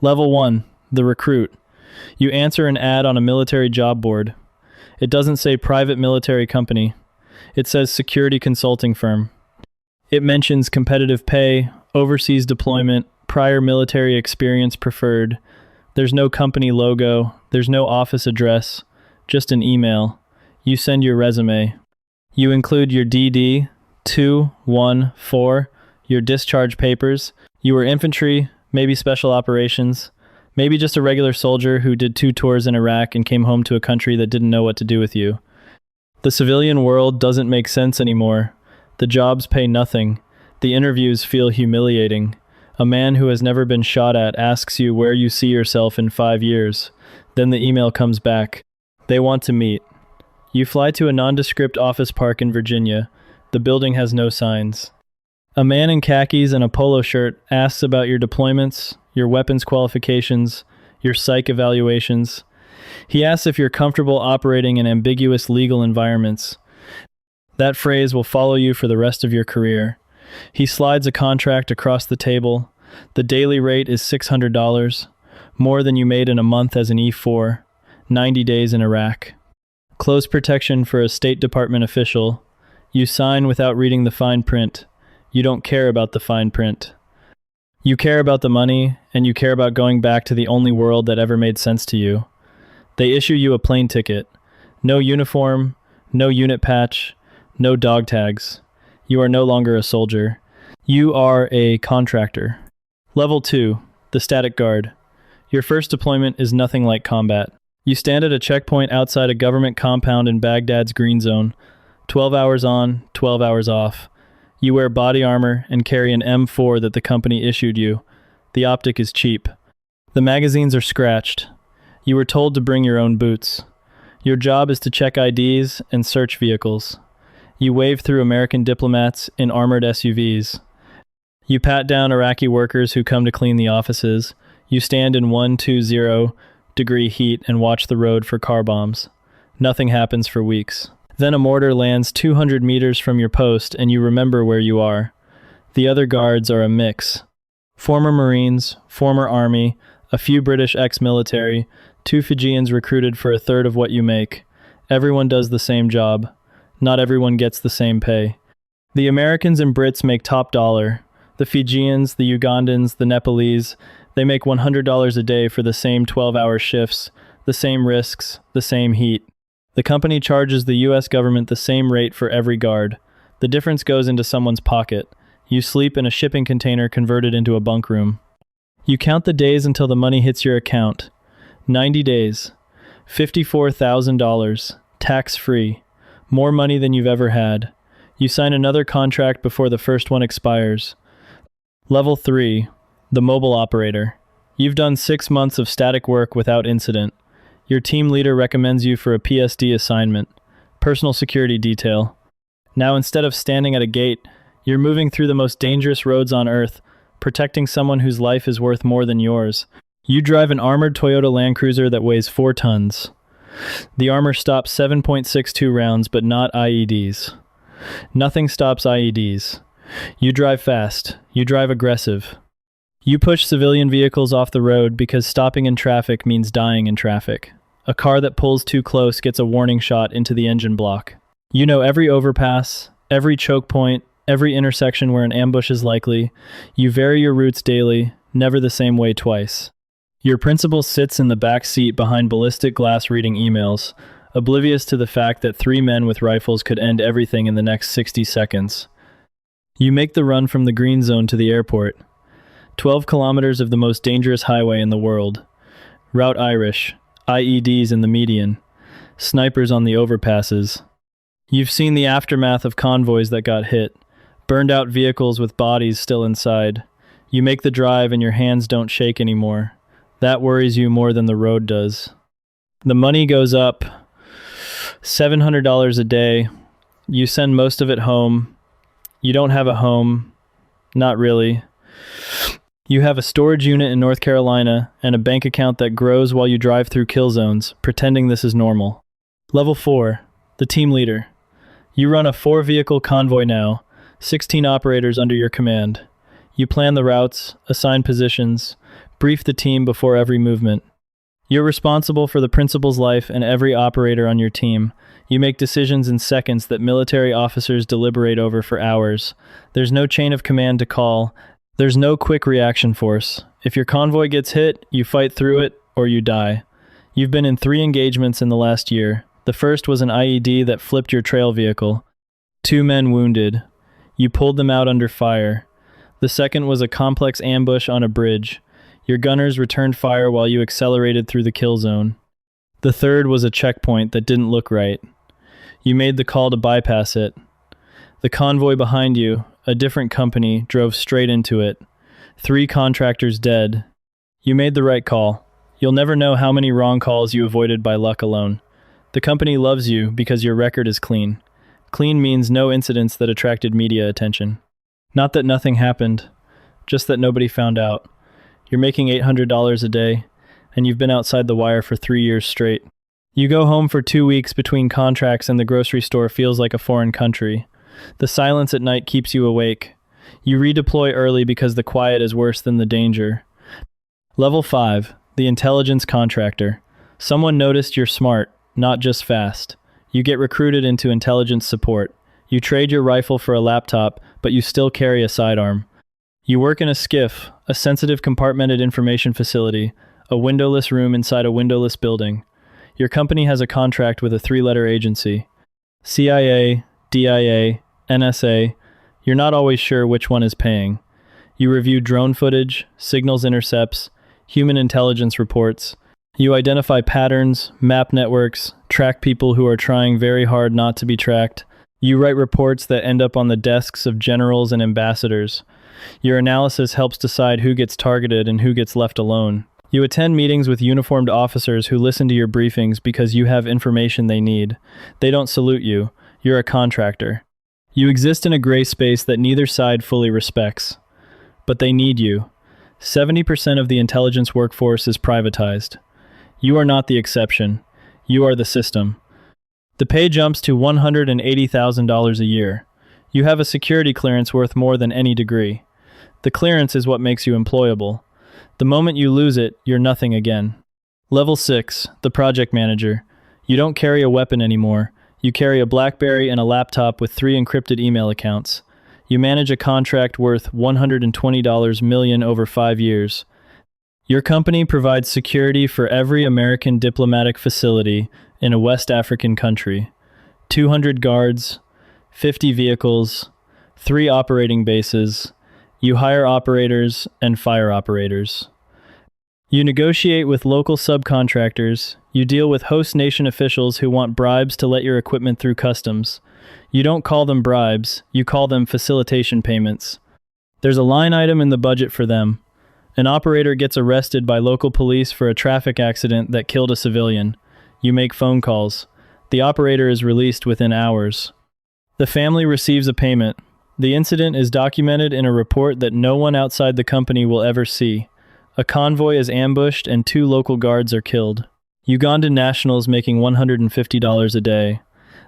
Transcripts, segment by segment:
Level 1, the recruit. You answer an ad on a military job board. It doesn't say private military company. It says security consulting firm. It mentions competitive pay, overseas deployment, prior military experience preferred. There's no company logo, there's no office address, just an email. You send your resume. You include your DD, 2, 1, 4, your discharge papers. You were infantry, maybe special operations, maybe just a regular soldier who did 2 tours in Iraq and came home to a country that didn't know what to do with you. The civilian world doesn't make sense anymore. The jobs pay nothing. The interviews feel humiliating. A man who has never been shot at asks you where you see yourself in 5 years. Then the email comes back. They want to meet. You fly to a nondescript office park in Virginia. The building has no signs. A man in khakis and a polo shirt asks about your deployments, your weapons qualifications, your psych evaluations. He asks if you're comfortable operating in ambiguous legal environments. That phrase will follow you for the rest of your career. He slides a contract across the table. The daily rate is $600, more than you made in a month as an E4, 90 days in Iraq. Close protection for a State Department official. You sign without reading the fine print. You don't care about the fine print. You care about the money, and you care about going back to the only world that ever made sense to you. They issue you a plane ticket. No uniform, no unit patch, no dog tags. You are no longer a soldier. You are a contractor. Level 2, the static guard. Your first deployment is nothing like combat. You stand at a checkpoint outside a government compound in Baghdad's green zone. 12 hours on, 12 hours off. You wear body armor and carry an M4 that the company issued you. The optic is cheap. The magazines are scratched. You were told to bring your own boots. Your job is to check IDs and search vehicles. You wave through American diplomats in armored SUVs. You pat down Iraqi workers who come to clean the offices. You stand in 120-degree heat and watch the road for car bombs. Nothing happens for weeks. Then a mortar lands 200 meters from your post and you remember where you are. The other guards are a mix. Former Marines, former Army, a few British ex-military, 2 Fijians recruited for a third of what you make. Everyone does the same job. Not everyone gets the same pay. The Americans and Brits make top dollar. The Fijians, the Ugandans, the Nepalese, they make $100 a day for the same 12-hour shifts, the same risks, the same heat. The company charges the US government the same rate for every guard. The difference goes into someone's pocket. You sleep in a shipping container converted into a bunk room. You count the days until the money hits your account. 90 days. $54,000. Tax-free. More money than you've ever had. You sign another contract before the first one expires. Level 3. The mobile operator. You've done 6 months of static work without incident. Your team leader recommends you for a PSD assignment. Personal security detail. Now instead of standing at a gate, you're moving through the most dangerous roads on Earth, protecting someone whose life is worth more than yours. You drive an armored Toyota Land Cruiser that weighs 4 tons. The armor stops 7.62 rounds, but not IEDs. Nothing stops IEDs. You drive fast. You drive aggressive. You push civilian vehicles off the road because stopping in traffic means dying in traffic. A car that pulls too close gets a warning shot into the engine block. You know every overpass, every choke point, every intersection where an ambush is likely. You vary your routes daily, never the same way twice. Your principal sits in the back seat behind ballistic glass reading emails, oblivious to the fact that 3 men with rifles could end everything in the next 60 seconds. You make the run from the green zone to the airport. 12 kilometers of the most dangerous highway in the world. Route Irish, IEDs in the median, snipers on the overpasses. You've seen the aftermath of convoys that got hit, burned out vehicles with bodies still inside. You make the drive and your hands don't shake anymore. That worries you more than the road does. The money goes up, $700 a day. You send most of it home. You don't have a home. Not really. You have a storage unit in North Carolina and a bank account that grows while you drive through kill zones, pretending this is normal. Level 4, the team leader. You run a 4-vehicle convoy now, 16 operators under your command. You plan the routes, assign positions, Brief the team before every movement. You're responsible for the principal's life and every operator on your team. You make decisions in seconds that military officers deliberate over for hours. There's no chain of command to call. There's no quick reaction force. If your convoy gets hit, you fight through it or you die. You've been in 3 engagements in the last year. The first was an IED that flipped your trail vehicle. 2 men wounded. You pulled them out under fire. The second was a complex ambush on a bridge. Your gunners returned fire while you accelerated through the kill zone. The third was a checkpoint that didn't look right. You made the call to bypass it. The convoy behind you, a different company, drove straight into it. 3 contractors dead. You made the right call. You'll never know how many wrong calls you avoided by luck alone. The company loves you because your record is clean. Clean means no incidents that attracted media attention. Not that nothing happened, just that nobody found out. You're making $800 a day, and you've been outside the wire for 3 years straight. You go home for 2 weeks between contracts and the grocery store feels like a foreign country. The silence at night keeps you awake. You redeploy early because the quiet is worse than the danger. Level 5, the intelligence contractor. Someone noticed you're smart, not just fast. You get recruited into intelligence support. You trade your rifle for a laptop, but you still carry a sidearm. You work in a SCIF, a sensitive compartmented information facility, a windowless room inside a windowless building. Your company has a contract with a 3-letter agency. CIA, DIA, NSA. You're not always sure which one is paying. You review drone footage, signals intercepts, human intelligence reports. You identify patterns, map networks, track people who are trying very hard not to be tracked. You write reports that end up on the desks of generals and ambassadors. Your analysis helps decide who gets targeted and who gets left alone. You attend meetings with uniformed officers who listen to your briefings because you have information they need. They don't salute you. You're a contractor. You exist in a gray space that neither side fully respects. But they need you. 70% of the intelligence workforce is privatized. You are not the exception. You are the system. The pay jumps to $180,000 a year. You have a security clearance worth more than any degree. The clearance is what makes you employable. The moment you lose it, you're nothing again. Level 6, the project manager. You don't carry a weapon anymore. You carry a BlackBerry and a laptop with 3 encrypted email accounts. You manage a contract worth $120 million over 5 years. Your company provides security for every American diplomatic facility in a West African country. 200 guards, 50 vehicles, 3 operating bases. You hire operators and fire operators. You negotiate with local subcontractors. You deal with host nation officials who want bribes to let your equipment through customs. You don't call them bribes, you call them facilitation payments. There's a line item in the budget for them. An operator gets arrested by local police for a traffic accident that killed a civilian. You make phone calls. The operator is released within hours. The family receives a payment. The incident is documented in a report that no one outside the company will ever see. A convoy is ambushed and 2 local guards are killed. Ugandan nationals making $150 a day.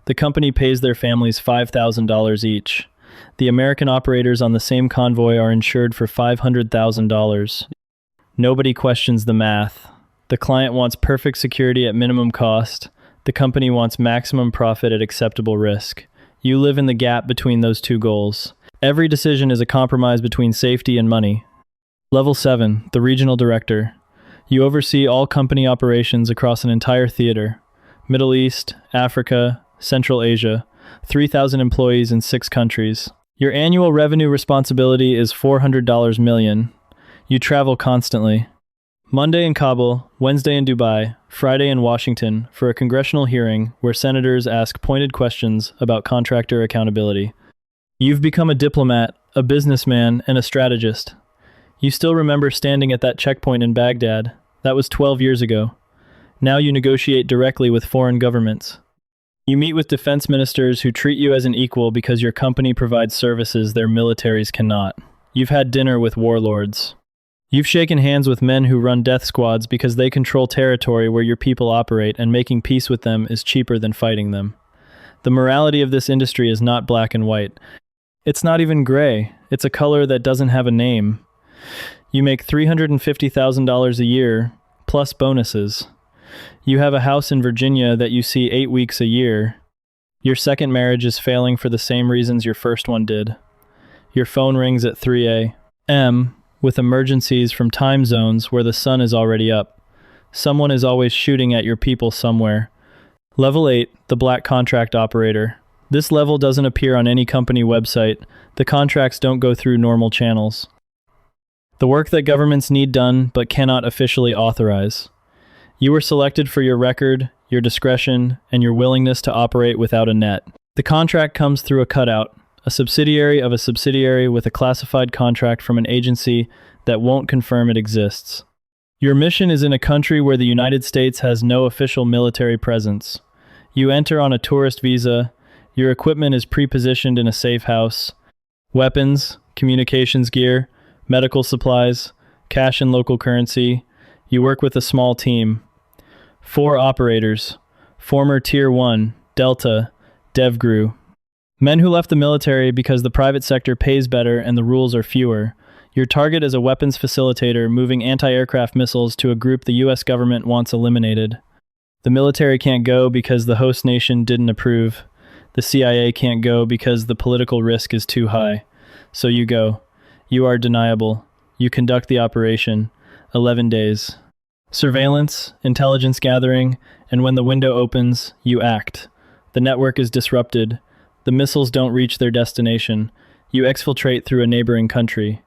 The company pays their families $5,000 each. The American operators on the same convoy are insured for $500,000. Nobody questions the math. The client wants perfect security at minimum cost. The company wants maximum profit at acceptable risk. You live in the gap between those 2 goals. Every decision is a compromise between safety and money. Level 7, the regional director. You oversee all company operations across an entire theater. Middle East, Africa, Central Asia. 3,000 employees in 6 countries. Your annual revenue responsibility is $400 million. You travel constantly. Monday in Kabul, Wednesday in Dubai, Friday in Washington for a congressional hearing where senators ask pointed questions about contractor accountability. You've become a diplomat, a businessman, and a strategist. You still remember standing at that checkpoint in Baghdad. That was 12 years ago. Now you negotiate directly with foreign governments. You meet with defense ministers who treat you as an equal because your company provides services their militaries cannot. You've had dinner with warlords. You've shaken hands with men who run death squads because they control territory where your people operate, and making peace with them is cheaper than fighting them. The morality of this industry is not black and white. It's not even gray. It's a color that doesn't have a name. You make $350,000 a year, plus bonuses. You have a house in Virginia that you see 8 weeks a year. Your second marriage is failing for the same reasons your first one did. Your phone rings at 3 a.m. with emergencies from time zones where the sun is already up. Someone is always shooting at your people somewhere. Level 8, the black contract operator. This level doesn't appear on any company website. The contracts don't go through normal channels. The work that governments need done but cannot officially authorize. You were selected for your record, your discretion, and your willingness to operate without a net. The contract comes through a cutout, a subsidiary of a subsidiary with a classified contract from an agency that won't confirm it exists. Your mission is in a country where the United States has no official military presence. You enter on a tourist visa. Your equipment is pre-positioned in a safe house. Weapons, communications gear, medical supplies, cash in local currency. You work with a small team. 4 operators, former Tier 1, Delta, DevGru. Men who left the military because the private sector pays better and the rules are fewer. Your target is a weapons facilitator moving anti-aircraft missiles to a group the US government wants eliminated. The military can't go because the host nation didn't approve. The CIA can't go because the political risk is too high. So you go. You are deniable. You conduct the operation. 11 days. Surveillance, intelligence gathering, and when the window opens, you act. The network is disrupted. The missiles don't reach their destination. You exfiltrate through a neighboring country.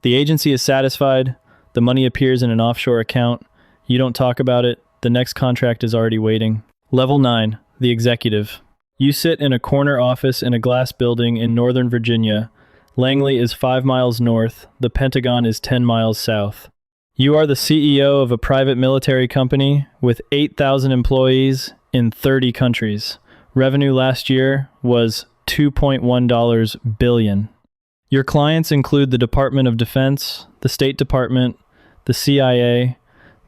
The agency is satisfied. The money appears in an offshore account. You don't talk about it. The next contract is already waiting. Level 9, the executive. You sit in a corner office in a glass building in Northern Virginia. Langley is 5 miles north. The Pentagon is 10 miles south. You are the CEO of a private military company with 8,000 employees in 30 countries. Revenue last year was $2.1 billion. Your clients include the Department of Defense, the State Department, the CIA,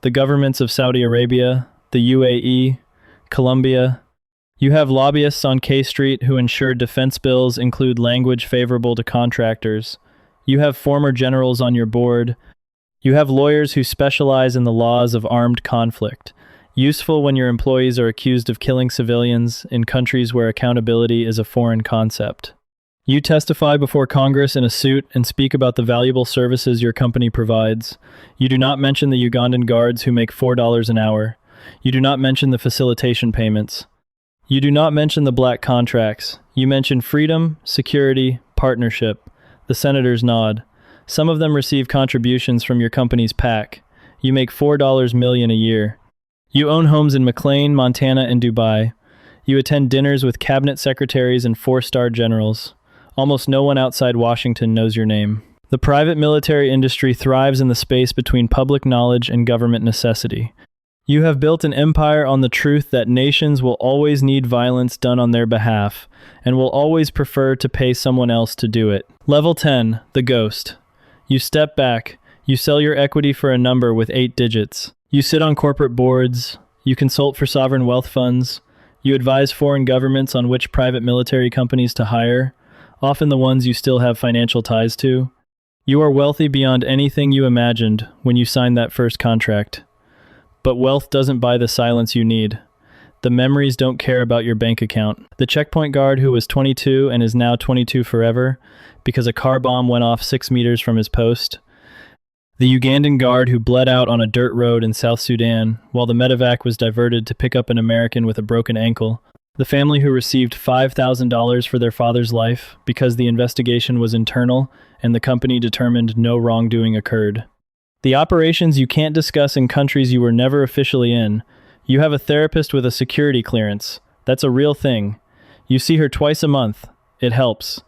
the governments of Saudi Arabia, the UAE, Colombia. You have lobbyists on K Street who ensure defense bills include language favorable to contractors. You have former generals on your board. You have lawyers who specialize in the laws of armed conflict, useful when your employees are accused of killing civilians in countries where accountability is a foreign concept. You testify before Congress in a suit and speak about the valuable services your company provides. You do not mention the Ugandan guards who make $4 an hour. You do not mention the facilitation payments. You do not mention the black contracts. You mention freedom, security, partnership. The senators nod. Some of them receive contributions from your company's PAC. You make $4 million a year. You own homes in McLean, Montana, and Dubai. You attend dinners with cabinet secretaries and 4-star generals. Almost no one outside Washington knows your name. The private military industry thrives in the space between public knowledge and government necessity. You have built an empire on the truth that nations will always need violence done on their behalf and will always prefer to pay someone else to do it. Level 10, the ghost. You step back. You sell your equity for a number with 8 digits. You sit on corporate boards. You consult for sovereign wealth funds. You advise foreign governments on which private military companies to hire, often the ones you still have financial ties to. You are wealthy beyond anything you imagined when you signed that first contract. But wealth doesn't buy the silence you need. The memories don't care about your bank account. The checkpoint guard who was 22 and is now 22 forever because a car bomb went off 6 meters from his post. The Ugandan guard who bled out on a dirt road in South Sudan while the medevac was diverted to pick up an American with a broken ankle. The family who received $5,000 for their father's life because the investigation was internal and the company determined no wrongdoing occurred. The operations you can't discuss in countries you were never officially in. You have a therapist with a security clearance. That's a real thing. You see her twice a month. It helps.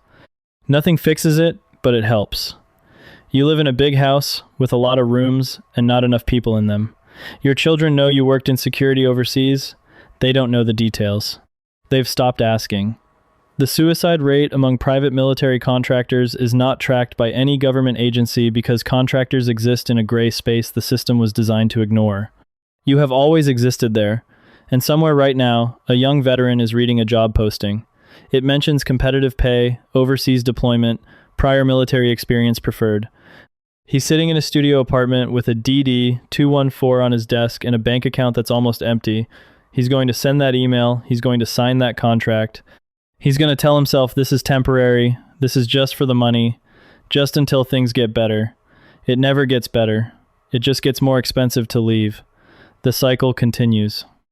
Nothing fixes it, but it helps. You live in a big house with a lot of rooms and not enough people in them. Your children know you worked in security overseas. They don't know the details. They've stopped asking. The suicide rate among private military contractors is not tracked by any government agency because contractors exist in a gray space the system was designed to ignore. You have always existed there, and somewhere right now, a young veteran is reading a job posting. It mentions competitive pay, overseas deployment, prior military experience preferred. He's sitting in a studio apartment with a DD 214 on his desk and a bank account that's almost empty. He's going to send that email. He's going to sign that contract. He's going to tell himself this is temporary. This is just for the money, just until things get better. It never gets better. It just gets more expensive to leave. The cycle continues.